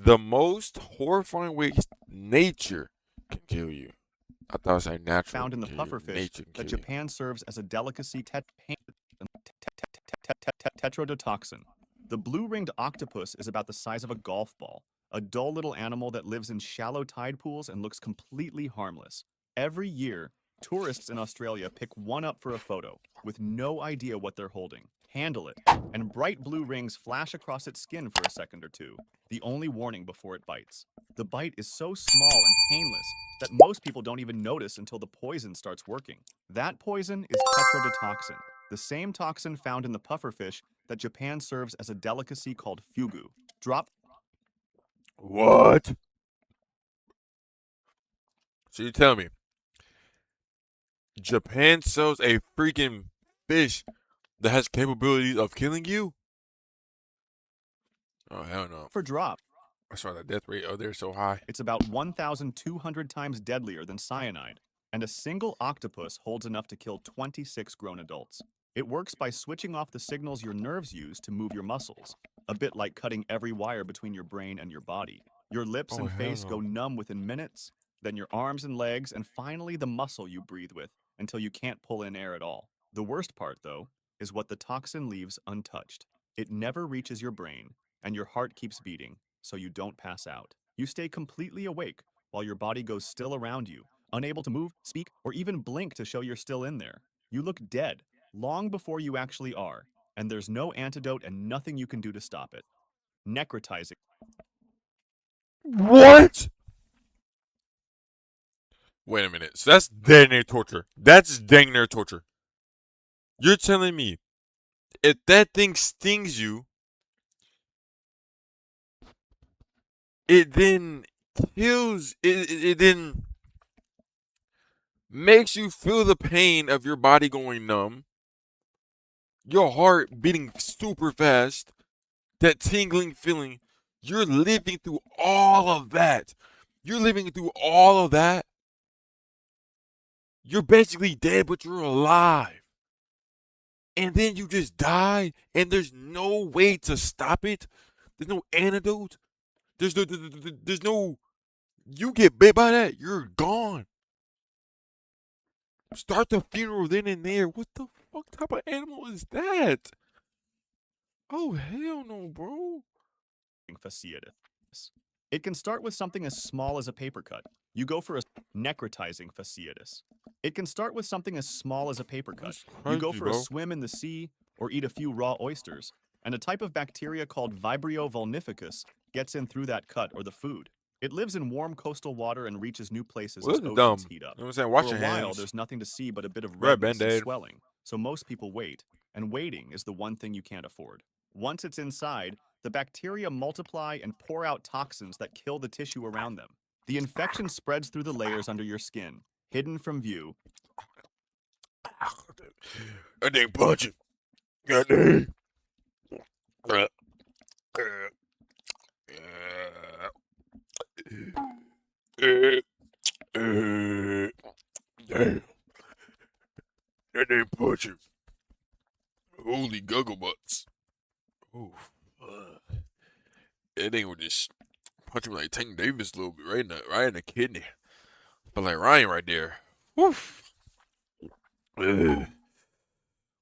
The most horrifying ways nature can kill you. I thought I was saying natural Found in can the kill you. pufferfish Nature can that kill you. Japan serves as a delicacy tetrodotoxin. The blue-ringed octopus is about the size of a golf ball, a dull little animal that lives in shallow tide pools and looks completely harmless. Every year, tourists in Australia pick one up for a photo, with no idea what they're holding. Handle it, and bright blue rings flash across its skin for a second or two, the only warning before it bites. The bite is so small and painless that most people don't even notice until the poison starts working. That poison is tetrodotoxin, the same toxin found in the pufferfish that Japan serves as a delicacy called fugu. Drop. What? So you tell me Japan sells a freaking fish that has capabilities of killing you? Oh hell no! For drop. That's why the death rate out there is so high. It's about 1,200 times deadlier than cyanide, and a single octopus holds enough to kill 26 grown adults. It works by switching off the signals your nerves use to move your muscles, a bit like cutting every wire between your brain and your body. Your lips Oh and hell face go no! numb within minutes, then your arms and legs, and finally the muscle you breathe with until you can't pull in air at all. The worst part, though, is what the toxin leaves untouched. It never reaches your brain, and your heart keeps beating, so you don't pass out. You stay completely awake while your body goes still around you, unable to move, speak, or even blink to show you're still in there. You look dead long before you actually are, and there's no antidote and nothing you can do to stop it. Necrotizing. What? Wait a minute. So that's dang near torture. That's dang near torture. You're telling me if that thing stings you, it then kills. It then makes you feel the pain of your body going numb, your heart beating super fast, that tingling feeling. You're living through all of that. You're living through all of that. You're basically dead, but you're alive. And then you just die, and there's no way to stop it. There's no antidote. There's no. You get bit by that, you're gone. Start the funeral then and there. What the fuck type of animal is that? Oh hell no, bro. Fasciitis. It can start with something as small as a paper cut. You go for a necrotizing fasciitis. It can start with something as small as a paper cut. That's You go crazy, for a bro. swim in the sea or eat a few raw oysters, and a type of bacteria called Vibrio vulnificus gets in through that cut or the food. It lives in warm coastal water and reaches new places Well, as this is oceans dumb. heat up. You know what I'm saying? For Wash a your while, hands. there's nothing to see but a bit of Grab a redness and band-aid. swelling, so most people wait, and waiting is the one thing you can't afford. Once it's inside, the bacteria multiply and pour out toxins that kill the tissue around them. The infection spreads through the layers under your skin, hidden from view. That thing punching. God dang. Damn. That thing punching. Holy guggle butts. Ooh. That thing would just punch him like Tank Davis a little bit right in the kidney. But like Ryan right there. Woof. Ugh.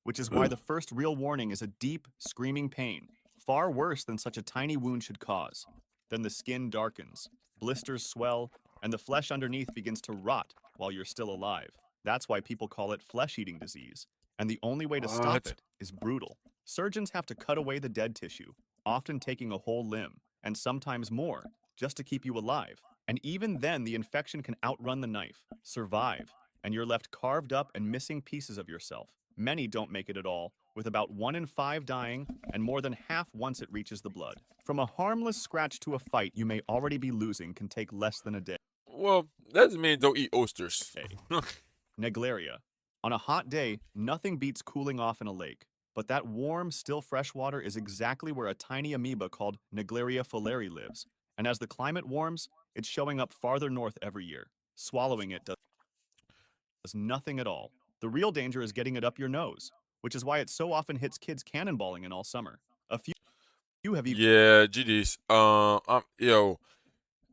Which is why the first real warning is a deep, screaming pain, far worse than such a tiny wound should cause. Then the skin darkens, blisters swell, and the flesh underneath begins to rot while you're still alive. That's why people call it flesh-eating disease. And the only way to stop What? it is brutal. Surgeons have to cut away the dead tissue, often taking a whole limb, and sometimes more, just to keep you alive. And even then, the infection can outrun the knife, survive, and you're left carved up and missing pieces of yourself. Many don't make it at all, with about 1 in 5 dying, and more than half once it reaches the blood. From a harmless scratch to a fight you may already be losing can take less than a day. Well, that doesn't mean don't eat oysters. Neglaria. On a hot day, nothing beats cooling off in a lake. But that warm, still fresh water is exactly where a tiny amoeba called Neglaria fowleri lives. And as the climate warms, it's showing up farther north every year. Swallowing it does nothing at all. The real danger is getting it up your nose, which is why it so often hits kids cannonballing in all summer. A few You have even Yeah, GDs. Yo,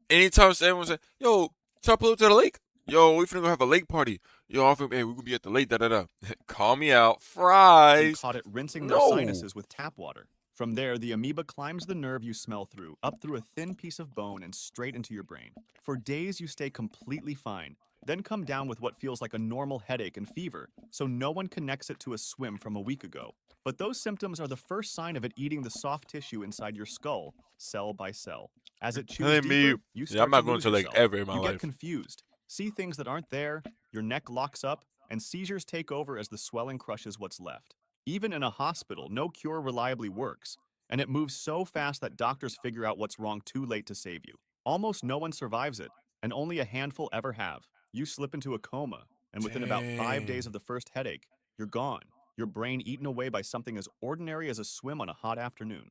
anytime everyone say, yo, top to the lake. Yo, we finna go have a lake party. Yo, I'm finna, hey, we gonna be at the lake, da da da. Call me out. Fries. caught it rinsing their No. sinuses with tap water. From there, the amoeba climbs the nerve you smell through, up through a thin piece of bone and straight into your brain. For days, you stay completely fine, then come down with what feels like a normal headache and fever, so no one connects it to a swim from a week ago. But those symptoms are the first sign of it eating the soft tissue inside your skull, cell by cell. As it chews Telling me, deeper, you yeah, I'm start not to going lose to like yourself. ever in my You get life. confused, see things that aren't there, your neck locks up, and seizures take over as the swelling crushes what's left. Even in a hospital, no cure reliably works, and it moves so fast that doctors figure out what's wrong too late to save you. Almost no one survives it, and only a handful ever have. You slip into a coma, and within about 5 days Dang. of the first headache, you're gone, your brain eaten away by something as ordinary as a swim on a hot afternoon.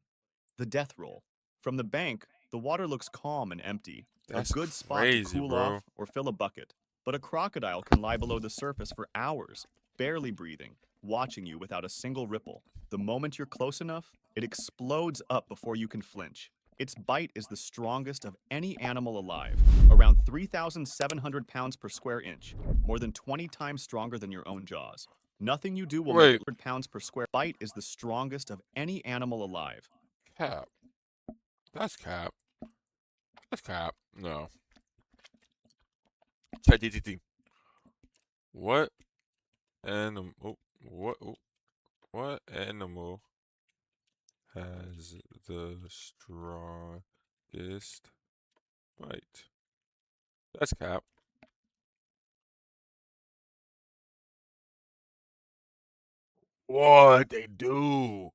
The death roll. From the bank, the water looks calm and empty, a That's good spot to crazy, cool bro. off or fill a bucket. But a crocodile can lie below the surface for hours, barely breathing, watching you without a single ripple. The moment you're close enough, it explodes up before you can flinch. Its bite is the strongest of any animal alive, around 3,700 pounds per square inch, more than 20 times stronger than your own jaws. Nothing you do will make Wait, it 100 pounds per square. Bite is the strongest of any animal alive. cap. That's cap. That's cap. No. ChatGPT. What animal? What animal has the strongest bite? That's cap. What they do?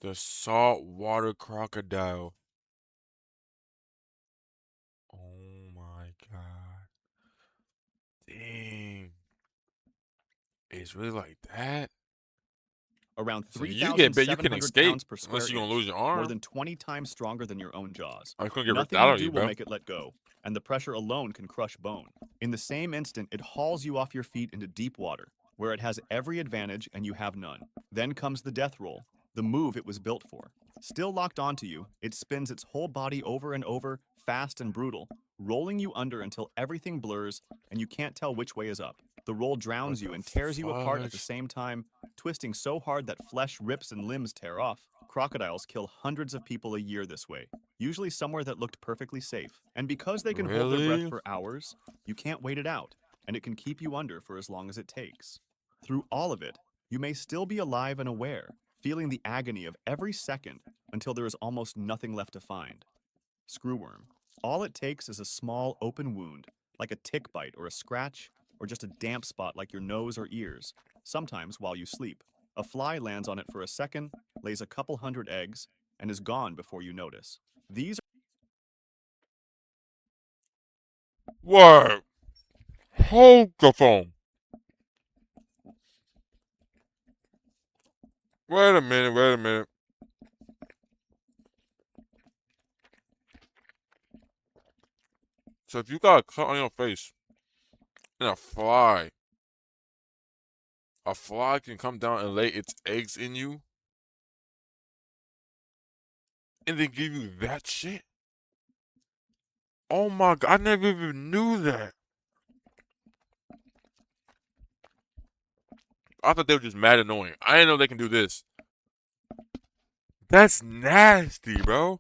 The saltwater crocodile. Oh my god. Dang. It's really like that? Around So you get bit, you can 3,700 escape pounds per square unless you're gonna inch, lose your more arm. than 20 times stronger than your own jaws. Or it's gonna get ripped Nothing out you of do you, will bro. make it let go, and the pressure alone can crush bone. In the same instant, it hauls you off your feet into deep water, where it has every advantage and you have none. Then comes the death roll, the move it was built for. Still locked onto you, it spins its whole body over and over, fast and brutal, rolling you under until everything blurs and you can't tell which way is up. The roll drowns What you the and tears you apart at the fudge? same time, twisting so hard that flesh rips and limbs tear off. Crocodiles kill hundreds of people a year this way, usually somewhere that looked perfectly safe. And because they can hold their breath Really? for hours, you can't wait it out, and it can keep you under for as long as it takes. Through all of it, you may still be alive and aware, feeling the agony of every second until there is almost nothing left to find. Screwworm. All it takes is a small open wound, like a tick bite or a scratch, or just a damp spot like your nose or ears, sometimes while you sleep. A fly lands on it for a second, lays a couple hundred eggs, and is gone before you notice. These What? Hold the phone. Wait a minute, wait a minute. So if you got a cut on your face and a fly can come down and lay its eggs in you and then give you that shit? Oh my god, I never even knew that. I thought they were just mad annoying. I didn't know they can do this. That's nasty, bro.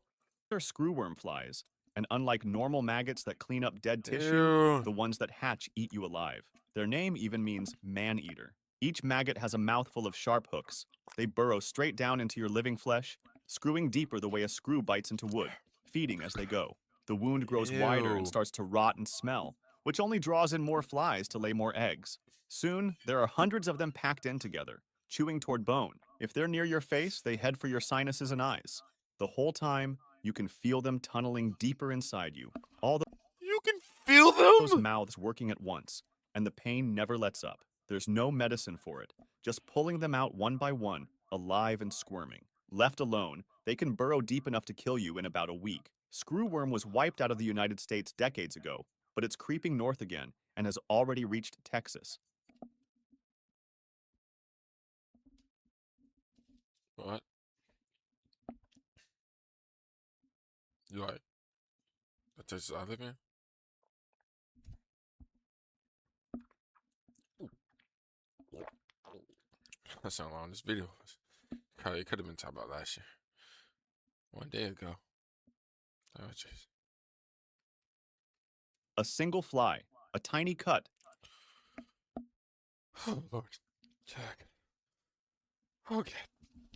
are screwworm flies, and unlike normal maggots that clean up dead tissue, Ew. the ones that hatch eat you alive. Their name even means man-eater. Each maggot has a mouthful of sharp hooks. They burrow straight down into your living flesh, screwing deeper the way a screw bites into wood, feeding as they go. The wound grows wider and Ew. starts to rot and smell, which only draws in more flies to lay more eggs. Soon, there are hundreds of them packed in together, chewing toward bone. If they're near your face, they head for your sinuses and eyes. The whole time, you can feel them tunneling deeper inside you, all You can feel those them? mouths working at once, and the pain never lets up. There's no medicine for it, just pulling them out one by one, alive and squirming. Left alone, they can burrow deep enough to kill you in about a week. Screwworm was wiped out of the United States decades ago, but it's creeping north again and has already reached Texas. What? You like the Texas I live in? That's how long this video was. Probably could have been talking about last year. 1 day ago. Oh, jeez. A single fly, a tiny cut, Oh, Lord. Jack. Oh, God.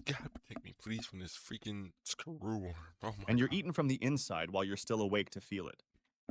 God, protect me, please, from this freaking screwworm. Oh, my and you're God. eaten from the inside while you're still awake to feel it.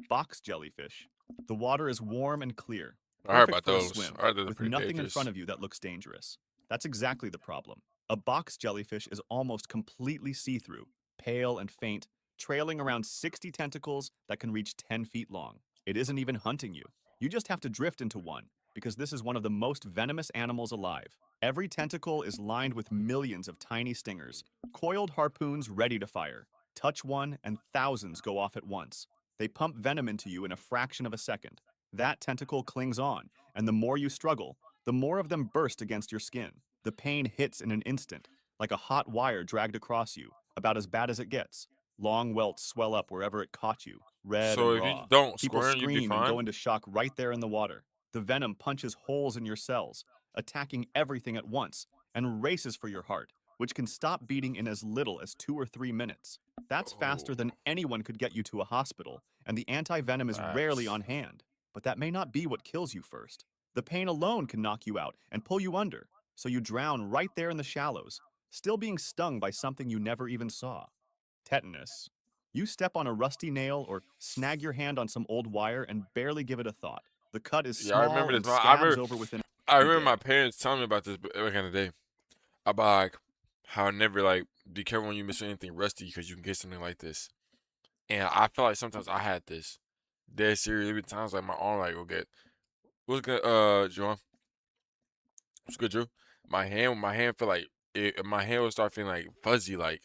Box jellyfish. The water is warm and clear, I heard perfect about for a those. swim, I heard those are with pretty nothing in dangerous. front of you that looks dangerous. That's exactly the problem. A box jellyfish is almost completely see-through, pale and faint, trailing around 60 tentacles that can reach 10 feet long. It isn't even hunting you. You just have to drift into one, because this is one of the most venomous animals alive. Every tentacle is lined with millions of tiny stingers, coiled harpoons ready to fire. Touch one, and thousands go off at once. They pump venom into you in a fraction of a second. That tentacle clings on, and the more you struggle, the more of them burst against your skin. The pain hits in an instant, like a hot wire dragged across you, about as bad as it gets. Long welts swell up wherever it caught you, red So and if you raw. don't People squirm, you'd be scream and go fine? into shock right there in the water. The venom punches holes in your cells, attacking everything at once, and races for your heart, which can stop beating in as little as 2 or 3 minutes. That's faster Oh, than anyone could get you to a hospital, and the anti-venom is rarely facts. on hand. But that may not be what kills you first. The pain alone can knock you out and pull you under, so you drown right there in the shallows, still being stung by something you never even saw. Tetanus. You step on a rusty nail or snag your hand on some old wire and barely give it a thought. The cut is Yeah, I small remember and this. I scabs remember. over within I a remember my day. parents telling me about this back in the day. About like how I never like be careful when you miss anything rusty because you can get something like this. And I feel like sometimes I had this. Dead serious. There be times like my arm like will get. What's good, John? What's good, Drew? My hand feel like my hand will start feeling like fuzzy. Like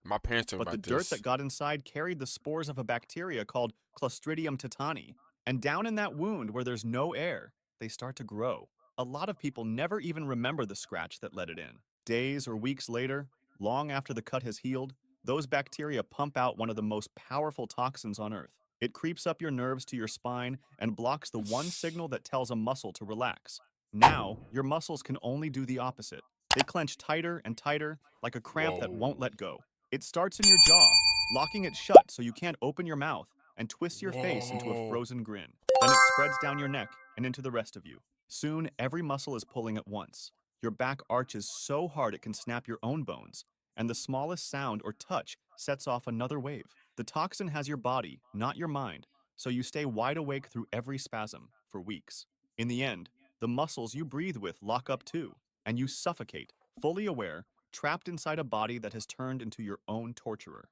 my parents told me But the about dirt that this. got inside carried the spores of a bacteria called Clostridium tetani. And down in that wound where there's no air, they start to grow. A lot of people never even remember the scratch that let it in. Days or weeks later, long after the cut has healed, those bacteria pump out one of the most powerful toxins on Earth. It creeps up your nerves to your spine and blocks the one signal that tells a muscle to relax. Now, your muscles can only do the opposite. They clench tighter and tighter, like a cramp that won't Whoa. let go. It starts in your jaw, locking it shut so you can't open your mouth, and twists your face into a Whoa. frozen grin. Then it spreads down your neck and into the rest of you. Soon, every muscle is pulling at once. Your back arches so hard it can snap your own bones, and the smallest sound or touch sets off another wave. The toxin has your body, not your mind, so you stay wide awake through every spasm for weeks. In the end, the muscles you breathe with lock up too, and you suffocate, fully aware, trapped inside a body that has turned into your own torturer.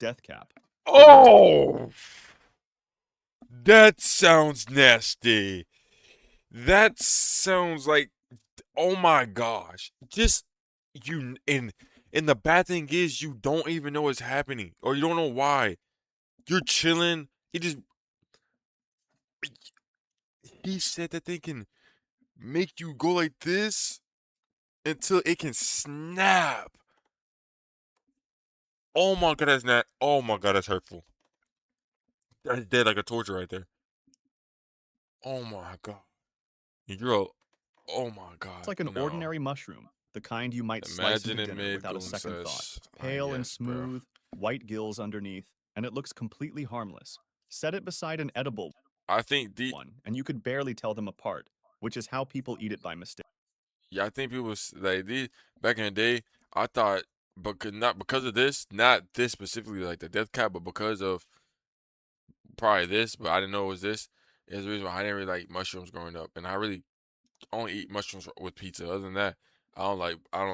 Death cap. Oh, that sounds nasty. That sounds like, oh my gosh. Just you and the bad thing is you don't even know what's happening or you don't know why. You're chilling. He said that they can make you go like this until it can snap. Oh my god, that's not. Oh my god, that's hurtful. That's dead like a torture right there. Oh my god. You're a, oh my It's god, like an no. ordinary mushroom, the kind you might slice Imagine into it dinner made without a Goom second thought. says, Pale and yes, bro. smooth, white gills underneath, and it looks completely harmless. Set it beside an edible I think the one, and you could barely tell them apart, which is how people eat it by mistake. yeah, I think people like these back in the day. I thought, but not because of this, not this specifically like the death cap, but because of probably this, but I didn't know it was this. Is the reason why I didn't really like mushrooms growing up, and I really only eat mushrooms with pizza. Other than that, I don't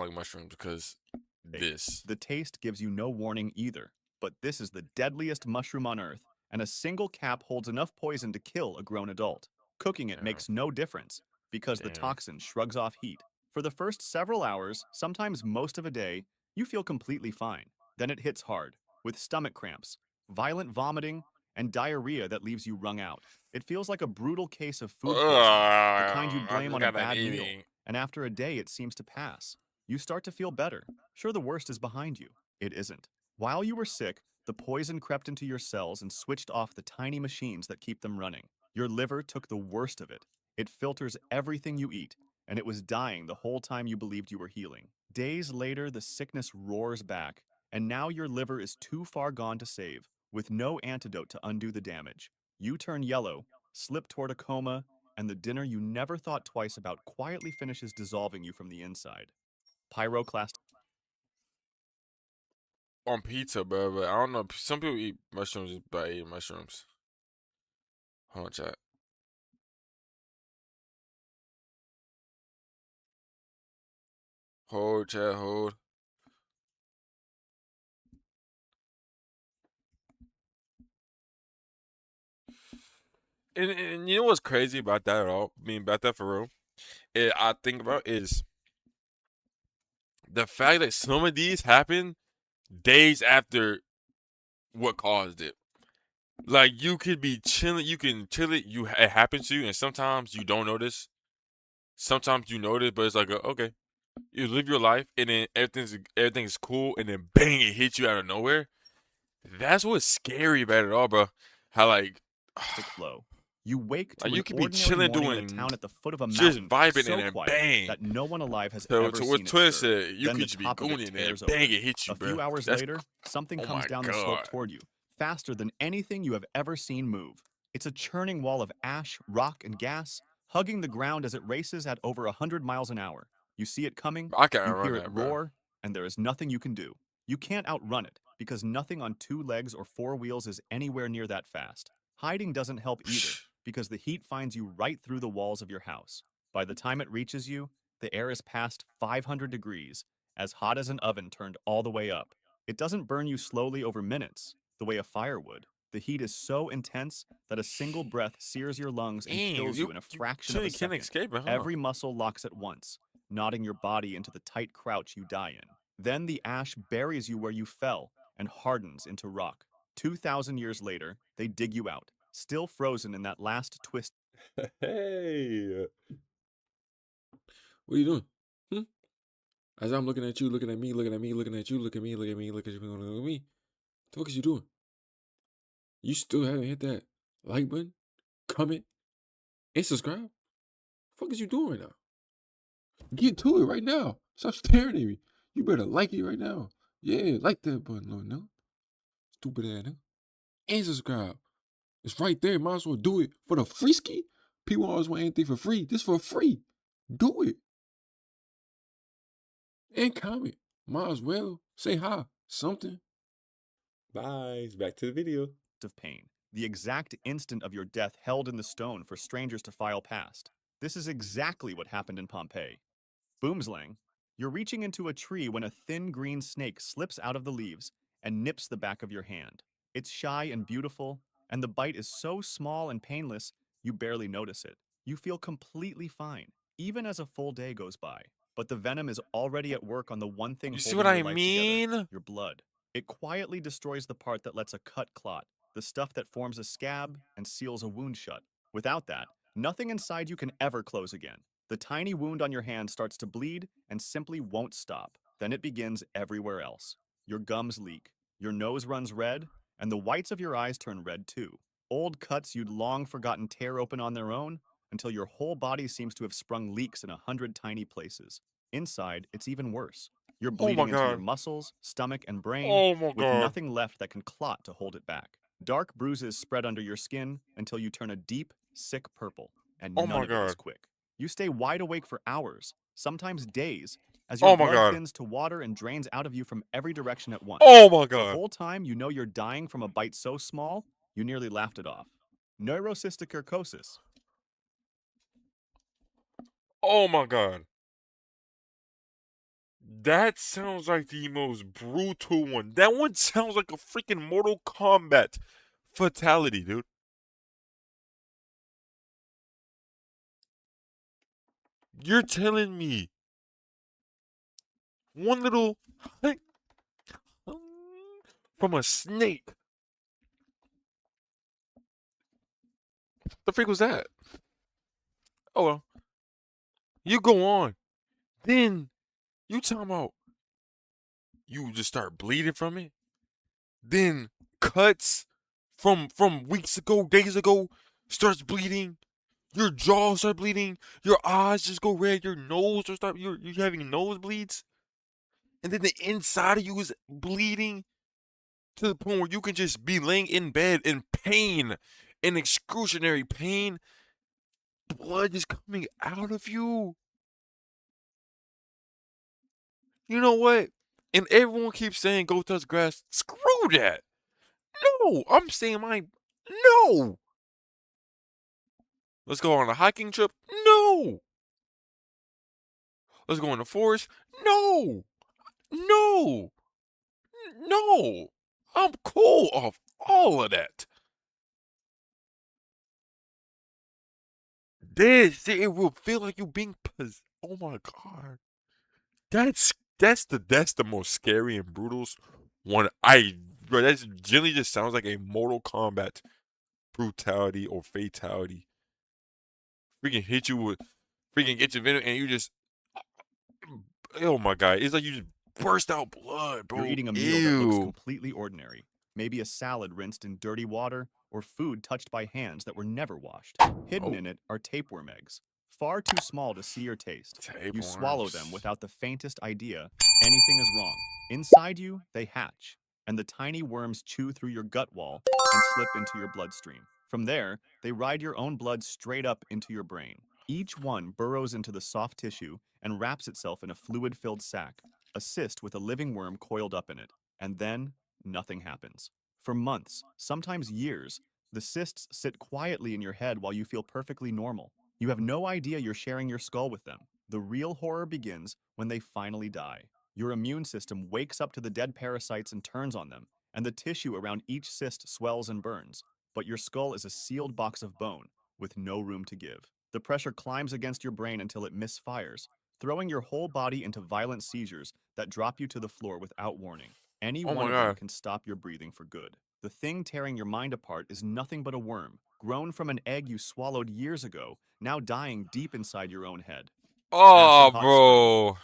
like mushrooms because this. The taste gives you no warning either, but this is the deadliest mushroom on Earth, and a single cap holds enough poison to kill a grown adult. Cooking it Damn, makes no difference, because the damn. toxin shrugs off heat. For the first several hours, sometimes most of a day, you feel completely fine. Then it hits hard, with stomach cramps, violent vomiting, and diarrhea that leaves you wrung out. It feels like a brutal case of food poisoning, the kind you'd I blame just on a got done bad meal, eating. and after a day it seems to pass. You start to feel better. Sure, the worst is behind you. It isn't. While you were sick, The poison crept into your cells and switched off the tiny machines that keep them running. Your liver took the worst of it. It filters everything you eat, and it was dying the whole time you believed you were healing. Days later, the sickness roars back, and now your liver is too far gone to save, with no antidote to undo the damage. You turn yellow, slip toward a coma, and the dinner you never thought twice about quietly finishes dissolving you from the inside. Pyroclast. On pizza, bro, but I don't know. Some people eat mushrooms just by eating mushrooms. Hold on, chat. Hold, chat, hold. And you know what's crazy about that at all? I mean, about that for real? I think about is the fact that some of these happen days after what caused it. Like you could be chilling, you can chill it, it happens to you, and sometimes you don't notice. Sometimes you notice, but it's like okay, you live your life, and then everything's cool, and then bang, it hits you out of nowhere. That's what's scary about it all, bro. How like flow. You wake to like you an could be ordinary chilling morning in a doing town at the foot of a just mountain, vibing, so and then quiet bang. that no one alive has So ever to seen what it Twin stir. said, you Then the could just be top of it gooning, and then tears bang, open. it hits you, A few bro. hours That's later, something oh comes my down the slope God. toward you, faster than anything you have ever seen move. It's a churning wall of ash, rock, and gas, hugging the ground as it races at over 100 miles an hour. You see it coming, I can't you run hear it that, bro. roar, and there is nothing you can do. You can't outrun it, because nothing on 2 legs or 4 wheels is anywhere near that fast. Hiding doesn't help either, because the heat finds you right through the walls of your house. By the time it reaches you, the air is past 500 degrees, as hot as an oven turned all the way up. It doesn't burn you slowly over minutes, the way a fire would. The heat is so intense that a single breath sears your lungs and Dang, kills you in a fraction of a truly can't second. escape it, huh? Every muscle locks at once, knotting your body into the tight crouch you die in. Then the ash buries you where you fell and hardens into rock. 2,000 years later, they dig you out, still frozen in that last twist. Hey, what are you doing? As I'm looking at you, looking at me, looking at me, looking at you, look at me, look at me, look at you, look at me. What the fuck is you doing? You still haven't hit that like button, comment, and subscribe? What the fuck is you doing right now? Get to it right now. Stop staring at me. You better like it right now. Yeah, like that button, Lord, no. Stupid ass, no. And subscribe. It's right there. Might as well do it for the free ski. People always want anything for free. This for free. Do it. And comment. Might as well say hi. Something. Bye. Back to the video. Of pain, the exact instant of your death held in the stone for strangers to file past. This is exactly what happened in Pompeii. Boomslang, you're reaching into a tree when a thin green snake slips out of the leaves and nips the back of your hand. It's shy and beautiful, and the bite is so small and painless, you barely notice it. You feel completely fine, even as a full day goes by. But the venom is already at work on the one thing You see holding what your I life together, mean? your blood. It quietly destroys the part that lets a cut clot, the stuff that forms a scab and seals a wound shut. Without that, nothing inside you can ever close again. The tiny wound on your hand starts to bleed and simply won't stop. Then it begins everywhere else. Your gums leak, your nose runs red, and the whites of your eyes turn red too. Old cuts you'd long forgotten tear open on their own until your whole body seems to have sprung leaks in 100 tiny places. Inside, it's even worse. You're Oh bleeding my into your God. muscles, stomach, and brain, Oh my with God. nothing left that can clot to hold it back. Dark bruises spread under your skin until you turn a deep, sick purple, and Oh none my of it is God. quick. You stay wide awake for hours, sometimes days, as Oh your my blood God. thins to water and drains out of you from every direction at once. Oh my The God. whole time you know you're dying from a bite so small, you nearly laughed it off. Neurocysticercosis. Oh my God. That sounds like the most brutal one. That one sounds like a freaking Mortal Kombat fatality, dude. You're telling me one little from a snake. The freak was that? Oh well. You go on. Then you talking about you just start bleeding from it? then cuts from weeks ago, days ago, starts bleeding. Your jaw starts bleeding. Your eyes just go red. Your nose will start. You're having nosebleeds, and then the inside of you is bleeding to the point where you can just be laying in bed in pain, in excruciating pain. Blood is coming out of you. You know what? And everyone keeps saying go touch grass. Screw that. No, I'm saying no. Let's go on a hiking trip. No. Let's go in the forest. No. No. No. I'm cool off all of that. It will feel like you being possessed. Oh my god. That's the most scary and brutal one. Bro, that generally just sounds like a Mortal Kombat brutality or fatality. Freaking hit you with freaking get your venom and you just oh my god. It's like you just burst out blood, bro. You're eating a meal that looks Ew. completely ordinary. Maybe a salad rinsed in dirty water, or food touched by hands that were never washed. Hidden Oh. in it are tapeworm eggs, far too small to see or taste. You swallow them Tapeworms. without the faintest idea anything is wrong. Inside you, they hatch, and the tiny worms chew through your gut wall and slip into your bloodstream. From there, they ride your own blood straight up into your brain. Each one burrows into the soft tissue and wraps itself in a fluid-filled sac, a cyst with a living worm coiled up in it. And then, nothing happens. For months, sometimes years, the cysts sit quietly in your head while you feel perfectly normal. You have no idea you're sharing your skull with them. The real horror begins when they finally die. Your immune system wakes up to the dead parasites and turns on them, and the tissue around each cyst swells and burns. But your skull is a sealed box of bone with no room to give. The pressure climbs against your brain until it misfires, throwing your whole body into violent seizures that drop you to the floor without warning. Any Oh one my of them god. can stop your breathing for good. The thing tearing your mind apart is nothing but a worm, grown from an egg you swallowed years ago, now dying deep inside your own head. Oh, Acid hot spring. bro.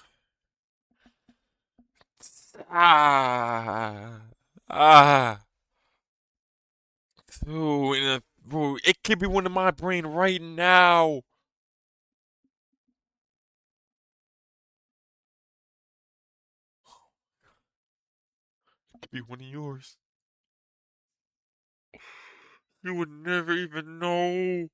Ah. Ah. Dude, bro, it could be one in my brain right now. It could be one of yours. You would never even know.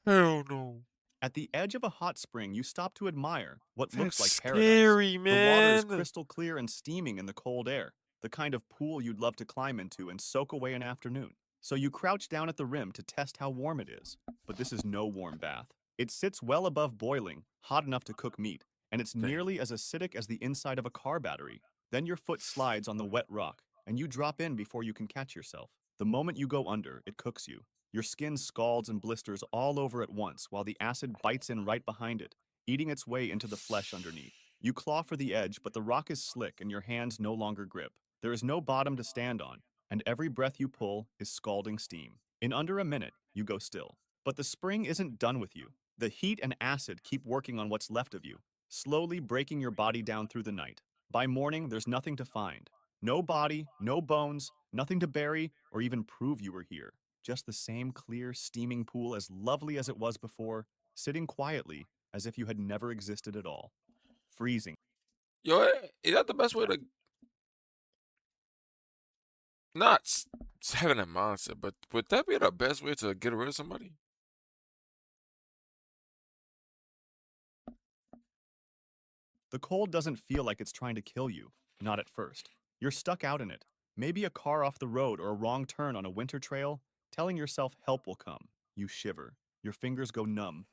Hell no. At the edge of a hot spring, you stop to admire what That's looks like paradise. scary, The water is man. crystal clear and steaming in the cold air, the kind of pool you'd love to climb into and soak away an afternoon. So you crouch down at the rim to test how warm it is. But this is no warm bath. It sits well above boiling, hot enough to cook meat, and it's Dang. nearly as acidic as the inside of a car battery. Then your foot slides on the wet rock, and you drop in before you can catch yourself. The moment you go under, it cooks you. Your skin scalds and blisters all over at once while the acid bites in right behind it, eating its way into the flesh underneath. You claw for the edge, but the rock is slick and your hands no longer grip. There is no bottom to stand on, and every breath you pull is scalding steam. In under a minute, you go still. But the spring isn't done with you. The heat and acid keep working on what's left of you, slowly breaking your body down through the night. By morning, there's nothing to find. No body, no bones, nothing to bury or even prove you were here. Just the same clear, steaming pool as lovely as it was before, sitting quietly as if you had never existed at all. Freezing. Yo, is that the best way to not having a mindset, but would that be the best way to get rid of somebody? The cold doesn't feel like it's trying to kill you, not at first. You're stuck out in it. Maybe a car off the road or a wrong turn on a winter trail, telling yourself help will come. You shiver. Your fingers go numb.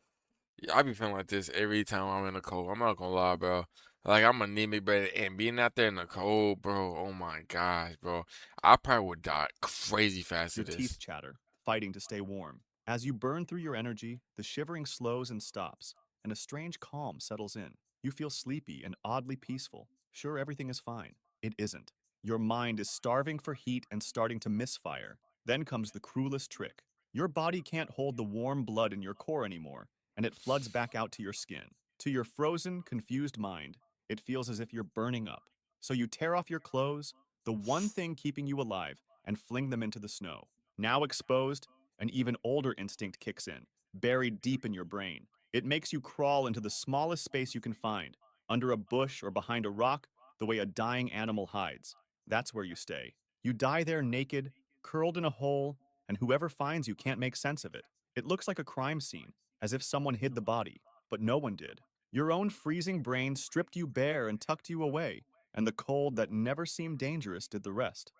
Yeah, I be feeling like this every time I'm in the cold. I'm not gonna lie, bro. Like I'm anemic, but and being out there in the cold, bro. Oh my gosh, bro. I probably would die crazy fast Your of teeth this. chatter, fighting to stay warm. As you burn through your energy, the shivering slows and stops, and a strange calm settles in. You feel sleepy and oddly peaceful. Sure, everything is fine. It isn't. Your mind is starving for heat and starting to misfire. Then comes the cruelest trick. Your body can't hold the warm blood in your core anymore, and it floods back out to your skin. To your frozen, confused mind, it feels as if you're burning up. So you tear off your clothes, the one thing keeping you alive, and fling them into the snow. Now exposed, an even older instinct kicks in, buried deep in your brain. It makes you crawl into the smallest space you can find, under a bush or behind a rock, the way a dying animal hides. That's where you stay. You die there naked, curled in a hole, and whoever finds you can't make sense of it. It looks like a crime scene, as if someone hid the body, but no one did. Your own freezing brain stripped you bare and tucked you away, and the cold that never seemed dangerous did the rest.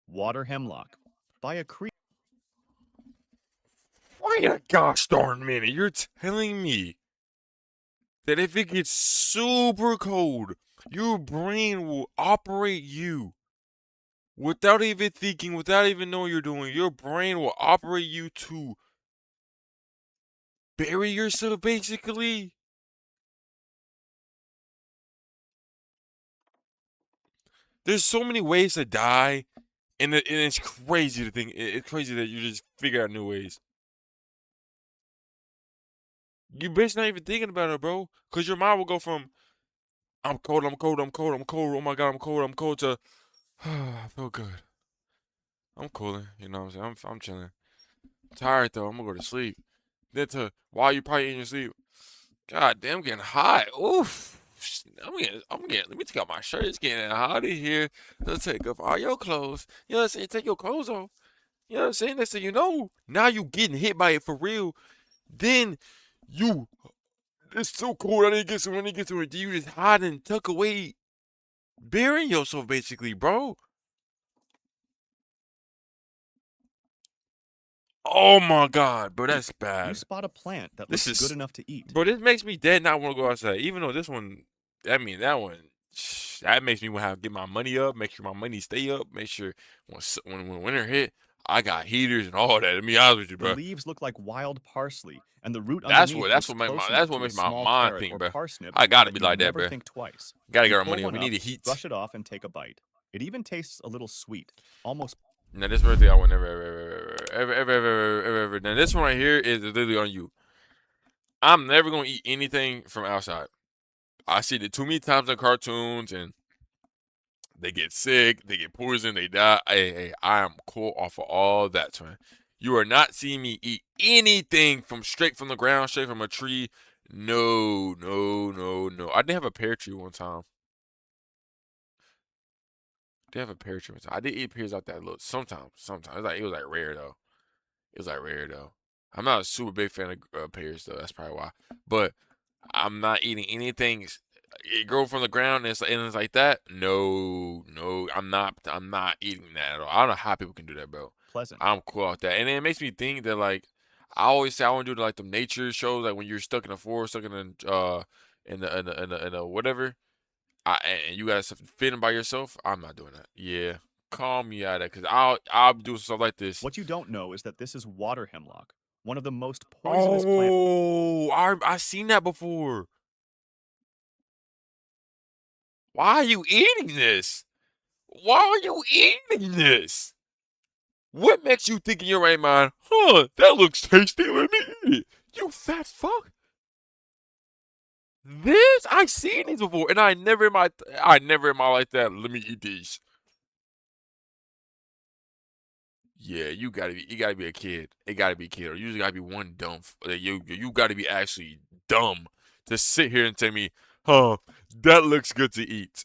Water hemlock. By a creek. Wait a gosh darn minute. You're telling me that if it gets super cold, your brain will operate you without even thinking, without even knowing you're doing. Your brain will operate you to bury yourself, basically. There's so many ways to die, and it's crazy to think. It's crazy that you just figure out new ways. You best not even thinking about it, bro, because your mind will go from I'm cold, I'm cold, I'm cold, I'm cold. Oh my god, I'm cold to I feel good. I'm cooling, you know what I'm saying? I'm chilling. Tired though, I'm gonna go to sleep. Then to while you probably in your sleep, god damn, getting hot. Oof. Let me take out my shirt. It's getting hot in here. Let's take off all your clothes. You know what I'm saying? Take your clothes off. You know what I'm saying? Next thing you know, now you getting hit by it for real. Then you, it's so cold. I need to get to it. You just hide and tuck away, burying yourself basically, bro. Oh my god, bro, that's You bad. spot a plant that This looks is, good enough to eat. bro, this makes me dead not want to go outside. Even though this one, that one, that makes me want to get my money up, make sure my money stay up, make sure when winter hit, I got heaters and all that. To be honest with you, The bro. leaves look like wild parsley, and the root That's underneath what looks make close my enough that's what to a makes my small mind carrot think, or bro. parsnip I gotta that be you'd like that, never bro. think twice. Gotta You get our pull money up. one We up, need the heat. brush it off, and take a bite. It even tastes a little sweet, almost. Now this right there, I would never ever. Now this one right here is literally on you. I'm never gonna eat anything from outside. I see it too many times in cartoons, and they get sick, they get poisoned, they die. Hey, I am cool off of all that, man. You are not seeing me eat anything from straight from the ground, straight from a tree. No, no, no, no. I did have a pear tree one time. I did have a pear tree one time. I did eat pears out that little sometimes. It was like rare though. It was like rare though. I'm not a super big fan of pears though. That's probably why. But I'm not eating anything. It grow from the ground and it's like that. No, no, I'm not. I'm not eating that at all. I don't know how people can do that, bro. Pleasant. I'm cool with that, and it makes me think that like I always say I want to do like the nature shows, like when you're stuck in the forest, stuck in the whatever. And you got something fitting by yourself. I'm not doing that. Yeah, call me out of that because I'll do stuff like this. What you don't know is that this is water hemlock, one of the most poisonous plants. Oh, I seen that before. Why are you eating this? Why are you eating this? What makes you think in your right mind, that looks tasty, let me eat it? You fat fuck. This, I seen these before, and I never in my life that, let me eat these. Yeah, you gotta be a kid. It gotta be a kid, or you just gotta be one dumb, you gotta be actually dumb to sit here and tell me, that looks good to eat.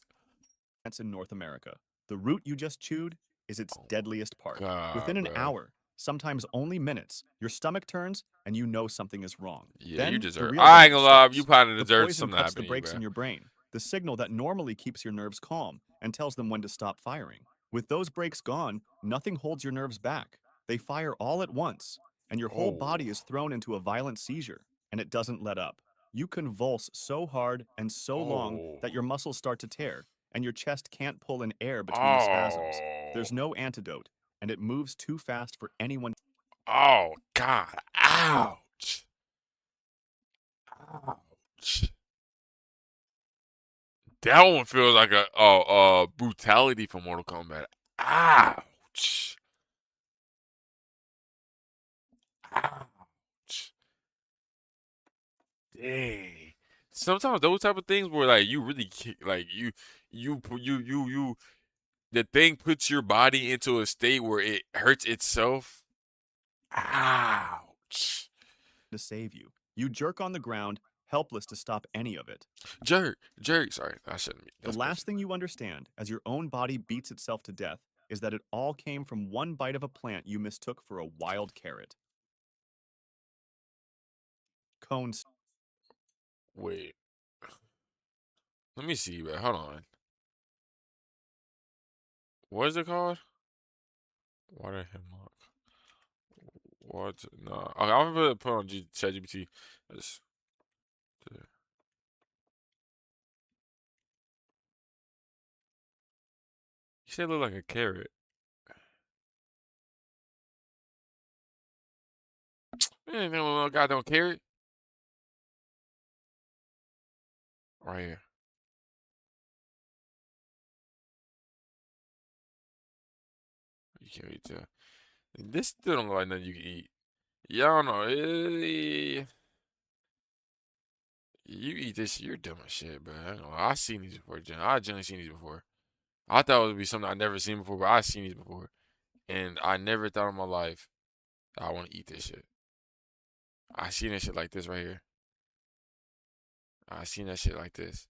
In North America. The root you just chewed is its deadliest part. God, Within an bro. hour, sometimes only minutes, your stomach turns and you know something is wrong. Yeah, Then you the deserve. real I ain't damage gonna lie, starts. you probably The deserve poison something to cuts happen the to you, brakes bro. in your brain, the signal that normally keeps your nerves calm and tells them when to stop firing. With those brakes gone, nothing holds your nerves back. They fire all at once, and your whole body is thrown into a violent seizure, and it doesn't let up. You convulse so hard and so long that your muscles start to tear, and your chest can't pull in air between the spasms. There's no antidote, and it moves too fast for anyone. Oh God! Ouch! Ouch! That one feels like a brutality from Mortal Kombat. Ouch! Ouch! Dang! sometimes those type of things where like you really like you the thing puts your body into a state where it hurts itself. Ouch. to save you. You jerk on the ground, helpless to stop any of it. Jerk. Sorry, I shouldn't be. The That's last thing you understand, as your own body beats itself to death, is that it all came from one bite of a plant you mistook for a wild carrot. Cones. Wait. Let me see, but hold on. What is it called? Water hemlock. What? No. Okay, I'm gonna put on ChatGPT. Just- You said it look like a carrot. Man, no little goddamn carrot. Right here. You can't eat that. This still don't look like nothing you can eat. Y'all know. You eat this, you're dumb as shit, bro. I ain't gonna lie. I seen these before, Jen. I generally seen these before. I thought it would be something I never seen before, but I seen these before. And I never thought in my life that I want to eat this shit. I seen that shit like this right here. I seen that shit like this.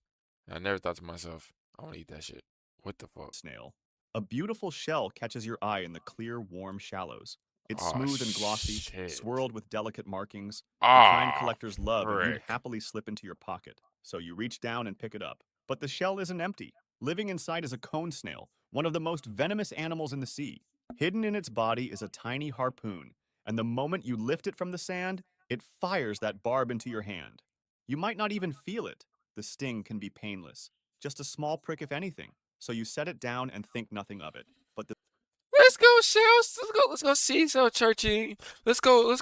And I never thought to myself, I want to eat that shit. What the fuck? Snail. A beautiful shell catches your eye in the clear, warm shallows. It's Oh, smooth and glossy, shit. swirled with delicate markings, the Ah, kind collectors love and you'd frick. happily slip into your pocket. So you reach down and pick it up. But the shell isn't empty. Living inside is a cone snail, one of the most venomous animals in the sea. Hidden in its body is a tiny harpoon, and the moment you lift it from the sand, it fires that barb into your hand. You might not even feel it. The sting can be painless, just a small prick if anything, so you set it down and think nothing of it. But the Let's go, shells. Let's go see some churchy. Let's go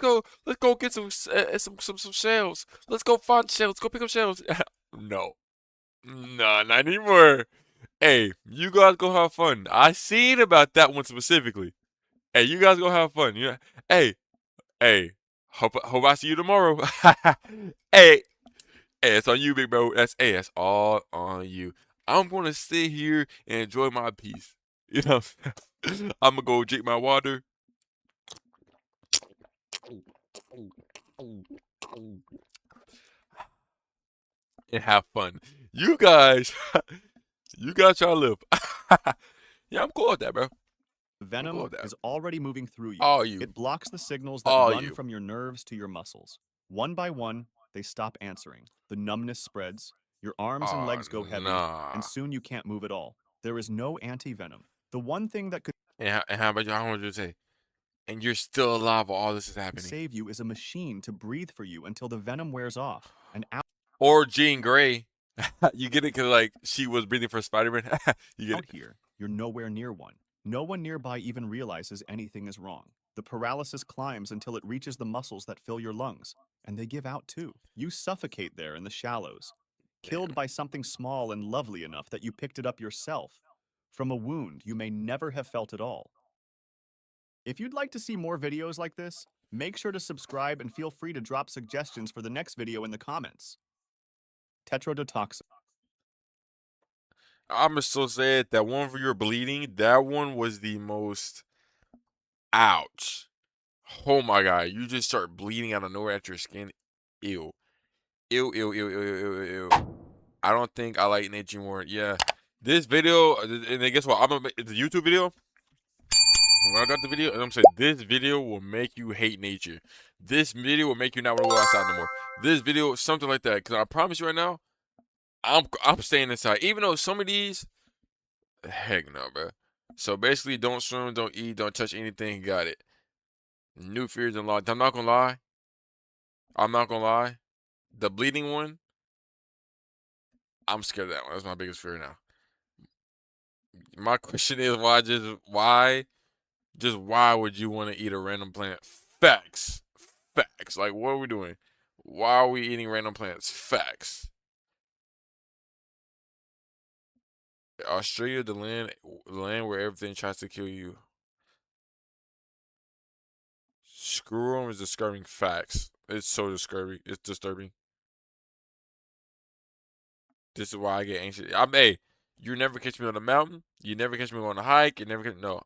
get some shells. Let's go find shells. Let's go pick up shells. No. No, not anymore. Hey, you guys go have fun. I seen about that one specifically. Hey, you guys go have fun. Yeah. Hey. Hope I see you tomorrow. Hey, it's on you, big bro. That's all on you. I'm gonna sit here and enjoy my peace. You know, I'm gonna go drink my water and have fun. You guys, you got try to live. Yeah, I'm cool with that, bro. I'm cool venom with that. is already moving through you. All you, It blocks the signals that all run you. from your nerves to your muscles. One by one, they stop answering. The numbness spreads. Your arms and Oh, legs go heavy, nah. and soon you can't move at all. There is no anti-venom. The one thing that could And how about you? How want you to say? And you're still alive while all this is happening. save you is a machine to breathe for you until the venom wears off. And Or Jean Grey. You get it because like she was breathing for Spider-Man. You get out it? here, you're nowhere near one. No one nearby even realizes anything is wrong. The paralysis climbs until it reaches the muscles that fill your lungs, and they give out too. You suffocate there in the shallows, killed by something small and lovely enough that you picked it up yourself, from a wound you may never have felt at all. If you'd like to see more videos like this, make sure to subscribe and feel free to drop suggestions for the next video in the comments. Tetrodotoxin. I'm so sad that one for your bleeding. That one was the most. Ouch. Oh my god, you just start bleeding out of nowhere at your skin. Ew. Ew, ew, ew, ew, ew, ew, ew. I don't think I like nature more. Yeah. This video, and then guess what? I'm gonna make it's a YouTube video. When I got the video, and I'm saying this video will make you hate nature. This video will make you not want to go outside no more. This video, something like that. Cause I promise you right now, I'm staying inside. Even though some of these, heck no, bro. So basically, don't swim, don't eat, don't touch anything. Got it. New fears and law. I'm not gonna lie. I'm not gonna lie. The bleeding one, I'm scared of that one. That's my biggest fear now. My question is why would you want to eat a random plant? Facts. Facts. Like what are we doing? Why are we eating random plants? Facts. Australia, the land where everything tries to kill you. Screw 'em is disturbing facts. It's so disturbing. It's disturbing. This is why I get anxious. Hey, you never catch me on the mountain. You never catch me on a hike. You never catch no.